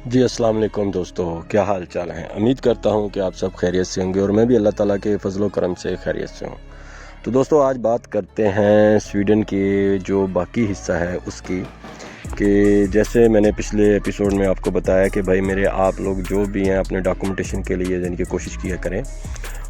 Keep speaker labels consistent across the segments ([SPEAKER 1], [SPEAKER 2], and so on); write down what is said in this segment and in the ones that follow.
[SPEAKER 1] जी अस्सलाम वालेकुम दोस्तों, क्या हाल चाल है। उम्मीद करता हूँ कि आप सब खैरियत से होंगे और मैं भी अल्लाह ताला के फजलो करम से खैरियत से हूँ। तो दोस्तों आज बात करते हैं स्वीडन के जो बाकी हिस्सा है उसकी, कि जैसे मैंने पिछले एपिसोड में आपको बताया कि भाई मेरे आप लोग जो भी हैं अपने डॉक्यूमेंटेशन के लिए यानी कि कोशिश किया करें।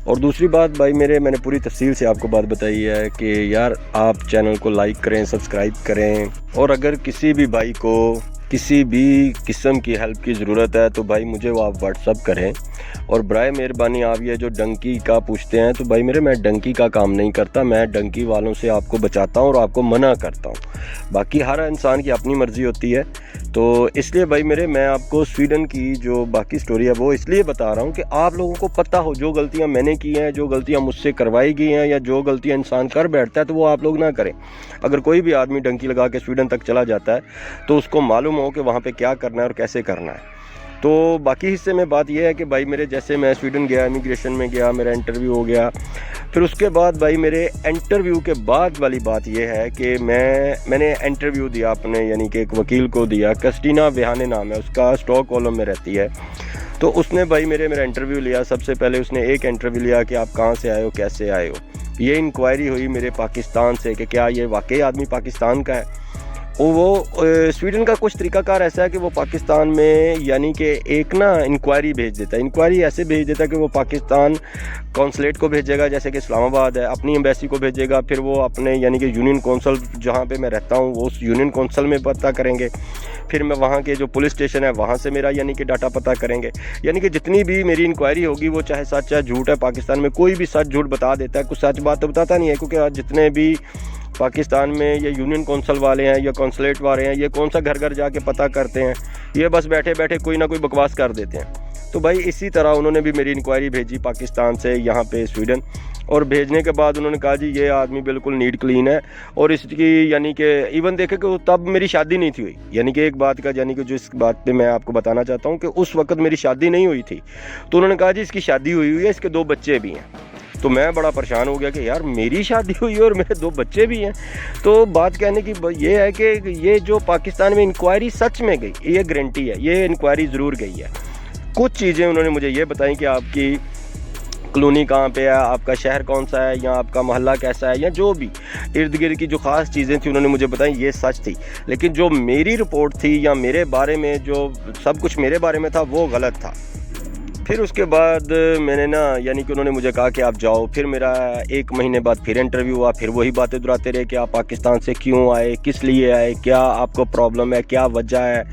[SPEAKER 1] और दूसरी बात भाई मैंने पूरी तफसील से आपको बात बताई है कि यार आप चैनल को लाइक करें, सब्सक्राइब करें, और अगर किसी भी भाई को किसी भी किस्म की हेल्प की ज़रूरत है तो भाई मुझे वो आप व्हाट्सअप करें। और बराए मेहरबानी आप ये जो डंकी का पूछते हैं तो भाई मैं डंकी का काम नहीं करता, मैं डंकी वालों से आपको बचाता हूँ और आपको मना करता हूँ। बाकी हर इंसान की अपनी मर्ज़ी होती है, तो इसलिए भाई मैं आपको स्वीडन की जो बाकी स्टोरी है वो इसलिए बता रहा हूँ कि आप लोगों को पता हो जो गलतियाँ मैंने की हैं, जो गलतियाँ मुझसे करवाई गई हैं, या जो गलतियाँ इंसान कर बैठता है तो वो आप लोग ना करें। अगर कोई भी आदमी डंकी लगा के स्वीडन तक चला जाता है तो उसको मालूम हो कि वहाँ पे क्या करना है और कैसे करना है। तो बाकी हिस्से में बात यह है कि भाई जैसे मैं स्वीडन गया, इमिग्रेशन में गया, मेरा इंटरव्यू हो गया। फिर उसके बाद भाई मेरे इंटरव्यू के बाद वाली बात यह है कि मैंने इंटरव्यू दिया अपने यानी कि एक वकील को दिया, क्रिस्टीना वेहाने नाम है उसका, स्टॉकहोल्म में रहती है। तो उसने भाई मेरा इंटरव्यू लिया। सबसे पहले उसने एक इंटरव्यू लिया कि आप कहाँ से आए हो, कैसे आए हो। ये इंक्वायरी हुई मेरे पाकिस्तान से कि क्या ये वाकई आदमी पाकिस्तान का है। वो स्वीडन का कुछ तरीकाकार ऐसा है कि वो पाकिस्तान में यानी कि एक ना इंक्वायरी भेज देता है। इंक्वायरी ऐसे भेज देता है कि वो पाकिस्तान कौंसलेट को भेजेगा, जैसे कि इस्लामाबाद है, अपनी एम्बेसी को भेजेगा। फिर वो अपने यानी कि यूनियन कौंसल जहाँ पे मैं रहता हूँ वो उस यूनियन कौंसल में पता करेंगे। फिर मैं वहाँ के जो पुलिस स्टेशन है वहाँ से मेरा यानी कि डाटा पता करेंगे। यानी कि जितनी भी मेरी इंक्वायरी होगी वो चाहे सच है झूठ है, पाकिस्तान में कोई भी सच झूठ बता देता है, कुछ सच बात तो बताता नहीं है। क्योंकि जितने भी पाकिस्तान में ये यूनियन कौंसल वाले हैं या कौंसलेट वाले हैं, ये कौन सा घर घर जाके पता करते हैं, ये बस बैठे बैठे कोई ना कोई बकवास कर देते हैं। तो भाई इसी तरह उन्होंने भी मेरी इंक्वायरी भेजी पाकिस्तान से यहाँ पे स्वीडन, और भेजने के बाद उन्होंने कहा जी ये आदमी बिल्कुल नीट क्लीन है। और इसकी यानी कि इवन देखे कि तब मेरी शादी नहीं थी हुई। यानी कि एक बात का यानी कि जो इस बात पे मैं आपको बताना चाहता हूँ कि उस वक्त मेरी शादी नहीं हुई थी। तो उन्होंने कहा जी इसकी शादी हुई है, इसके 2 बच्चे भी हैं। तो मैं बड़ा परेशान हो गया कि यार मेरी शादी हुई है और मेरे 2 बच्चे भी हैं। तो बात कहने की ये है कि ये जो पाकिस्तान में इंक्वायरी सच में गई, ये गारंटी है, ये इंक्वायरी ज़रूर गई है। कुछ चीज़ें उन्होंने मुझे ये बताई कि आपकी कॉलोनी कहाँ पे है, आपका शहर कौन सा है, या आपका मोहल्ला कैसा है, या जो भी इर्द गिर्द की जो ख़ास चीज़ें थी उन्होंने मुझे बताई, ये सच थी। लेकिन जो मेरी रिपोर्ट थी या मेरे बारे में जो सब कुछ मेरे बारे में था वो गलत था। फिर उसके बाद मैंने ना यानी कि उन्होंने मुझे कहा कि आप जाओ। फिर मेरा 1 महीने बाद फिर इंटरव्यू हुआ। फिर वही बातें दोहराते रहे कि आप पाकिस्तान से क्यों आए, किस लिए आए, क्या आपको प्रॉब्लम है, क्या वजह है।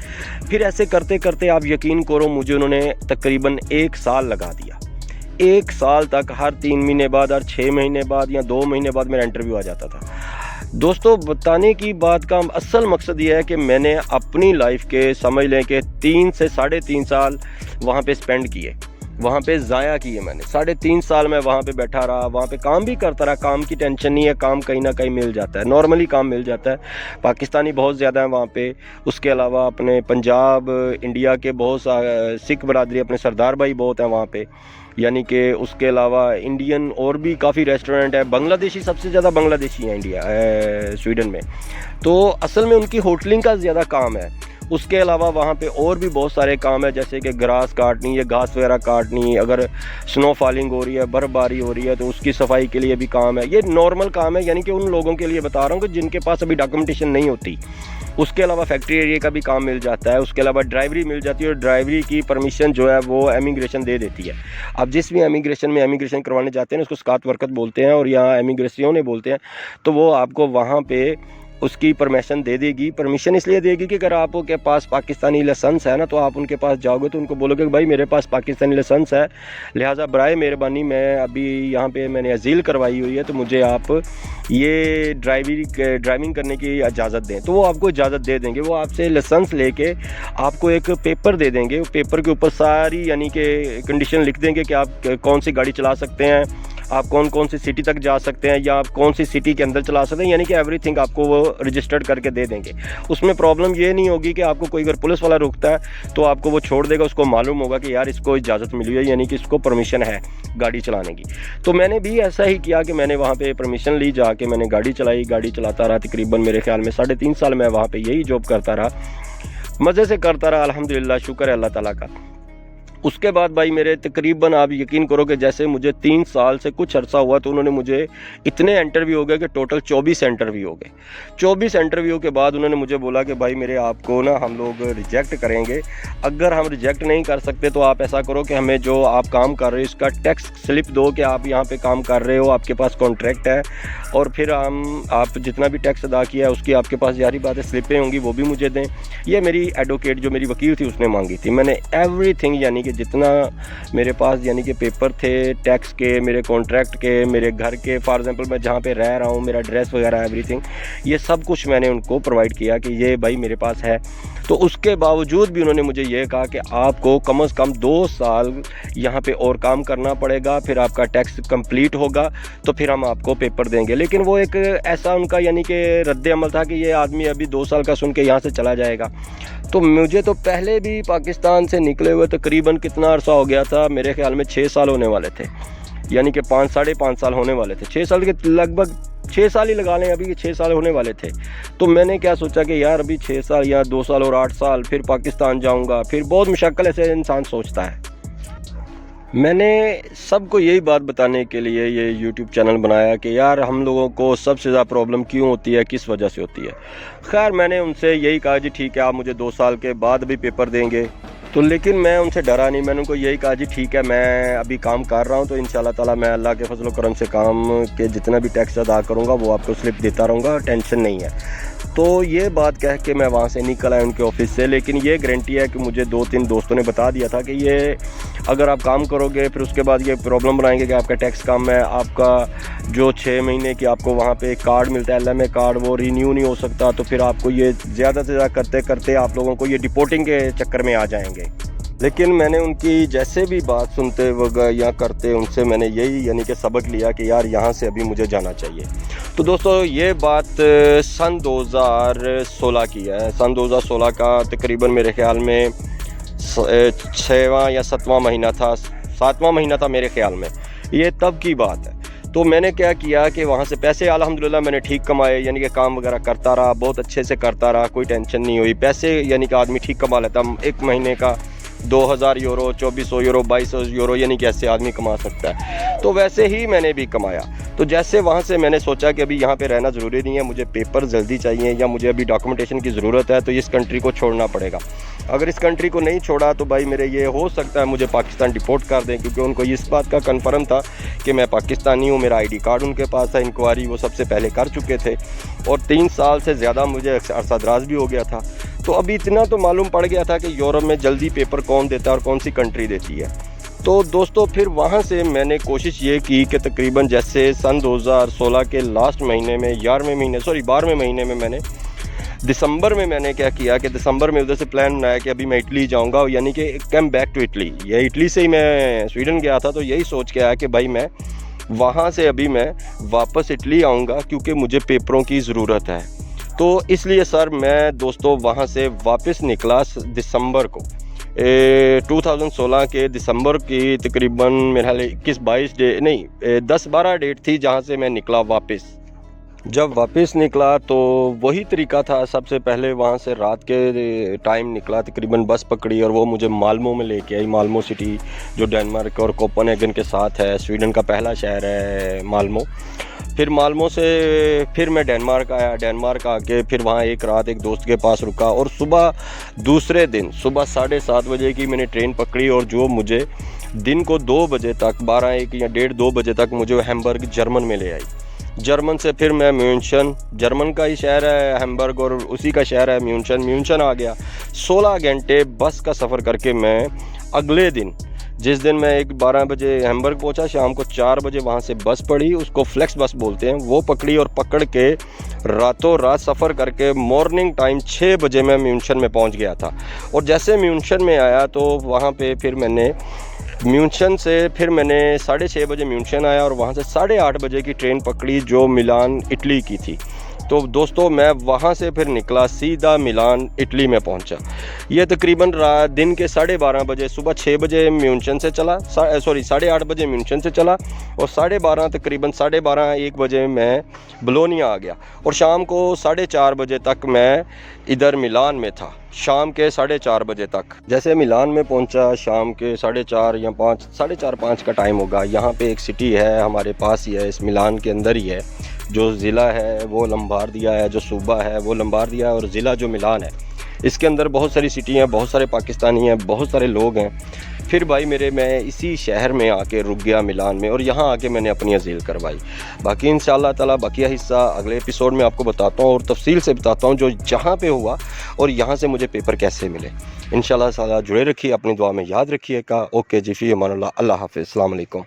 [SPEAKER 1] फिर ऐसे करते करते आप यकीन करो मुझे उन्होंने तकरीबन 1 साल लगा दिया। 1 साल तक हर 3 महीने बाद, हर 6 महीने बाद या 2 महीने बाद मेरा इंटरव्यू आ जाता था। दोस्तों बताने की बात का असल मकसद ये है कि मैंने अपनी लाइफ के समझ लें कि 3 से 3.5 साल वहाँ पे स्पेंड किए, वहाँ पे ज़ाया किए मैंने। 3.5 साल मैं वहाँ पे बैठा रहा, वहाँ पे काम भी करता रहा। काम की टेंशन नहीं है, काम कहीं ना कहीं मिल जाता है, नॉर्मली काम मिल जाता है। पाकिस्तानी बहुत ज़्यादा है वहाँ पे। उसके अलावा अपने पंजाब इंडिया के बहुत सिख बरादरी, अपने सरदार भाई बहुत हैं वहाँ पे। यानी कि उसके अलावा इंडियन और भी काफ़ी रेस्टोरेंट है। बांग्लादेशी सबसे ज़्यादा बांग्लादेशी हैं इंडिया स्वीडन में। तो असल में उनकी होटलिंग का ज़्यादा काम है। उसके अलावा वहाँ पे और भी बहुत सारे काम है, जैसे कि ग्रास काटनी या घास वगैरह काटनी, अगर स्नो फॉलिंग हो रही है, बर्फबारी हो रही है तो उसकी सफाई के लिए भी काम है। ये नॉर्मल काम है, यानी कि उन लोगों के लिए बता रहा हूँ कि जिनके पास अभी डॉक्यूमेंटेशन नहीं होती। उसके अलावा फैक्ट्री एरिया का भी काम मिल जाता है। उसके अलावा ड्राइवरी मिल जाती है, और ड्राइवरी की परमिशन जो है वो इमिग्रेशन दे देती है। अब जिस भी इमिग्रेशन करवाने जाते हैं उसको स्कात वर्कत बोलते हैं, और यहाँ इमिग्रेशन ने बोलते हैं। तो वो आपको वहाँ पे उसकी परमिशन दे देगी। परमिशन इसलिए देगी कि अगर आपके पास पाकिस्तानी लाइसेंस है ना, तो आप उनके पास जाओगे तो उनको बोलोगे कि भाई मेरे पास पाकिस्तानी लाइसेंस है, लिहाजा बराए मेहरबानी मैं अभी यहाँ पे मैंने अजील करवाई हुई है, तो मुझे आप ये ड्राइविंग करने की इजाज़त दें। तो वो आपको इजाज़त दे देंगे। वो आपसे लाइसेंस लेके आपको एक पेपर दे देंगे। वो पेपर के ऊपर सारी यानी कि कंडीशन लिख देंगे कि आप कौन सी गाड़ी चला सकते हैं, आप कौन कौन सी सिटी तक जा सकते हैं, या आप कौन सी सिटी के अंदर चला सकते हैं। यानी कि एवरीथिंग आपको वो रजिस्टर्ड करके दे देंगे। उसमें प्रॉब्लम ये नहीं होगी कि आपको कोई अगर पुलिस वाला रोकता है तो आपको वो छोड़ देगा। उसको मालूम होगा कि यार इसको इजाज़त मिली है, यानी कि इसको परमिशन है गाड़ी चलाने की। तो मैंने भी ऐसा ही किया कि मैंने वहाँ पे परमिशन ली, जाके मैंने गाड़ी चलाई, गाड़ी चलाता रहा। तकरीबन मेरे ख्याल में 3.5 साल मैं वहाँ पे यही जॉब करता रहा। मज़े से करता रहा, अल्हम्दुलिल्लाह, शुक्र है अल्लाह ताला का। उसके बाद भाई मेरे तकरीबन, आप यकीन करो कि जैसे मुझे 3 साल से कुछ अरसा हुआ तो उन्होंने मुझे इतने इंटरव्यू हो गए कि टोटल 24 इंटरव्यू हो गए। 24 इंटरव्यू के बाद उन्होंने मुझे बोला कि भाई मेरे आपको ना हम लोग रिजेक्ट करेंगे, अगर हम रिजेक्ट नहीं कर सकते तो आप ऐसा करो कि हमें जो आप काम कर रहे हो इसका टैक्स स्लिप दो कि आप यहाँ पे काम कर रहे हो, आपके पास कॉन्ट्रैक्ट है, और फिर आप जितना भी टैक्स अदा किया है उसकी आपके पास जारी बात है स्लिपें होंगी, वो भी मुझे दें। ये मेरी एडवोकेट जो मेरी वकील थी उसने मांगी थी। मैंने एवरीथिंग यानी कि जितना मेरे पास यानी कि पेपर थे टैक्स के, मेरे कॉन्ट्रैक्ट के, मेरे घर के, फॉर एग्जांपल मैं जहाँ पे रह रहा हूँ, मेरा एड्रेस वगैरह एवरीथिंग, ये सब कुछ मैंने उनको प्रोवाइड किया कि ये भाई मेरे पास है। तो उसके बावजूद भी उन्होंने मुझे ये कहा कि आपको कम से कम 2 साल यहाँ पे और काम करना पड़ेगा, फिर आपका टैक्स कंप्लीट होगा तो फिर हम आपको पेपर देंगे। लेकिन वो एक ऐसा उनका यानी कि रद्द अमल था कि ये आदमी अभी 2 साल का सुन के यहाँ से चला जाएगा। तो मुझे तो पहले भी पाकिस्तान से निकले हुए तकरीबन कितना अरसा हो गया था, मेरे ख्याल में 6 साल होने वाले थे, यानी कि 5 साढ़े 5 साल होने वाले थे, 6 साल के लगभग 6 साल ही लगा लें, अभी ये 6 साल होने वाले थे। तो मैंने क्या सोचा कि यार अभी 6 साल या 2 साल और 8 साल फिर पाकिस्तान जाऊंगा, फिर बहुत मुश्किल ऐसे इंसान सोचता है। मैंने सबको यही बात बताने के लिए ये YouTube चैनल बनाया कि यार हम लोगों को सबसे ज़्यादा प्रॉब्लम क्यों होती है, किस वजह से होती है। खैर मैंने उनसे यही कहा जी ठीक है आप मुझे 2 साल के बाद भी पेपर देंगे, तो लेकिन मैं उनसे डरा नहीं, मैंने उनको यही कहा जी ठीक है मैं अभी काम कर रहा हूँ तो इंशाल्लाह ताला मैं अल्लाह के फजल करम से काम के जितना भी टैक्स अदा करूँगा वो आपको स्लिप देता रहूँगा, टेंशन नहीं है। तो ये बात कह के मैं वहाँ से निकल आया उनके ऑफिस से। लेकिन ये गारंटी है कि मुझे 2-3 दोस्तों ने बता दिया था कि ये अगर आप काम करोगे फिर उसके बाद ये प्रॉब्लम बनाएंगे कि आपका टैक्स कम है, आपका जो 6 महीने की आपको वहाँ पे एक कार्ड मिलता है LMA कार्ड, वो रिन्यू नहीं हो सकता, तो फिर आपको ये ज़्यादा से ज़्यादा करते करते आप लोगों को ये डिपोर्टिंग के चक्कर में आ जाएंगे। लेकिन मैंने उनकी जैसे भी बात सुनते वगैरह या करते उनसे मैंने यही यानी कि सबक लिया कि यार यहाँ से अभी मुझे जाना चाहिए। तो दोस्तों ये बात सन 2016 की है। सन 2016 का तकरीबन मेरे ख्याल में 6वां या 7वां महीना था, 7वां महीना था मेरे ख्याल में, ये तब की बात है। तो मैंने क्या किया कि वहाँ से पैसे अल्हम्दुलिल्लाह मैंने ठीक कमाए, यानी कि काम वगैरह करता रहा, बहुत अच्छे से करता रहा, कोई टेंशन नहीं हुई। पैसे यानी कि आदमी ठीक कमा लेता, एक महीने का 2000 यूरो, 2400 यूरो, 2200 यूरो यानी कि ऐसे आदमी कमा सकता है। तो वैसे ही मैंने भी कमाया। तो जैसे वहाँ से मैंने सोचा कि अभी यहाँ पे रहना ज़रूरी नहीं है, मुझे पेपर जल्दी चाहिए या मुझे अभी डॉक्यूमेंटेशन की ज़रूरत है, तो इस कंट्री को छोड़ना पड़ेगा। अगर इस कंट्री को नहीं छोड़ा तो भाई मेरे ये हो सकता है मुझे पाकिस्तान डिपोर्ट कर दें, क्योंकि उनको इस बात का कन्फर्म था कि मैं पाकिस्तानी हूँ, मेरा ID कार्ड उनके पास है, इंक्वायरी वो सबसे पहले कर चुके थे और 3 साल से ज़्यादा मुझे अरसा दराज भी हो गया था। तो अभी इतना तो मालूम पड़ गया था कि यूरोप में जल्दी पेपर कौन देता है और कौन सी कंट्री देती है। तो दोस्तों फिर वहाँ से मैंने कोशिश ये की कि तकरीबन जैसे सन 2016 के लास्ट महीने में 12वें महीने में मैंने दिसंबर में मैंने क्या किया कि दिसंबर में उधर से प्लान बनाया कि अभी मैं इटली जाऊंगा, यानी कि कम बैक टू इटली। ये इटली से ही मैं स्वीडन गया था, तो यही सोच के आया कि भाई मैं वहाँ से अभी मैं वापस इटली आऊँगा क्योंकि मुझे पेपरों की ज़रूरत है। तो इसलिए सर मैं दोस्तों वहाँ से वापस निकला दिसंबर को, 2016 के दिसंबर की तकरीबन मेरे ख्याल 21-22 नहीं 10-12 डेट थी जहाँ से मैं निकला वापस। जब वापस निकला तो वही तरीका था, सबसे पहले वहाँ से रात के टाइम निकला, तकरीबन बस पकड़ी और वो मुझे माल्मो में लेके आई। माल्मो सिटी जो डेनमार्क और कोपेनहेगन के साथ है, स्वीडन का पहला शहर है माल्मो। फिर माल्मो से फिर मैं डेनमार्क आया, डेनमार्क आके फिर वहाँ एक रात एक दोस्त के पास रुका और सुबह दूसरे दिन सुबह 7:30 बजे की मैंने ट्रेन पकड़ी और जो मुझे दिन को 2 बजे तक 12-1 या 1:30-2 बजे तक मुझे हैम्बर्ग जर्मन में ले आई। जर्मन से फिर मैं म्यूनशन, जर्मन का ही शहर है हैम्बर्ग और उसी का शहर है म्यूनशन आ गया। 16 घंटे बस का सफ़र करके मैं अगले दिन, जिस दिन मैं 12 बजे हैम्बर्ग पहुंचा, शाम को 4 बजे वहां से बस पड़ी, उसको फ्लेक्स बस बोलते हैं, वो पकड़ी और पकड़ के रातों रात सफ़र करके मॉर्निंग टाइम 6 बजे मैं म्यूनशन में पहुंच गया था। और जैसे म्यूनशन में आया तो वहाँ पे फिर मैंने म्यूनशन से फिर मैंने 6:30 बजे म्यूनशन आया और वहाँ से 8:30 बजे की ट्रेन पकड़ी जो मिलान इटली की थी। तो दोस्तों मैं वहाँ से फिर निकला सीधा मिलान इटली में पहुँचा। ये तकरीबन दिन के 12:30 बजे, सुबह 6 बजे म्यूनशन से चला, 8:30 बजे म्यूनशन से चला और 12:30 तकरीबन 12:30-1 बजे मैं बोलोनिया आ गया और शाम को 4:30 बजे तक मैं इधर मिलान में था, शाम के 4:30 बजे तक। जैसे मिलान में पहुंचा शाम के 4:30 या 5, 4:30-5 का टाइम होगा। यहाँ पे एक सिटी है हमारे पास ही है, इस मिलान के अंदर ही है। जो ज़िला है वो लम्बार्दिया है, जो सूबा है वो लम्बार्दिया है और ज़िला जो मिलान है, इसके अंदर बहुत सारी सिटी हैं, बहुत सारे पाकिस्तानी हैं, बहुत सारे लोग हैं। फिर भाई मैं इसी शहर में आके रुक गया मिलान में और यहाँ आके मैंने अपनी अज़ील करवाई। बाकी इंशाअल्लाह ताला बकिया हिस्सा अगले एपिसोड में आपको बताता हूँ और तफसील से बताता हूँ जो जहाँ पे हुआ और यहाँ से मुझे पेपर कैसे मिले। इंशाअल्लाह ताला जुड़े रखिए, अपनी दुआ में याद रखिए का। ओके जी, फ़ी अमानुल्लाह, अल्लाह हाफ़िज़, अस्सलाम वालेकुम।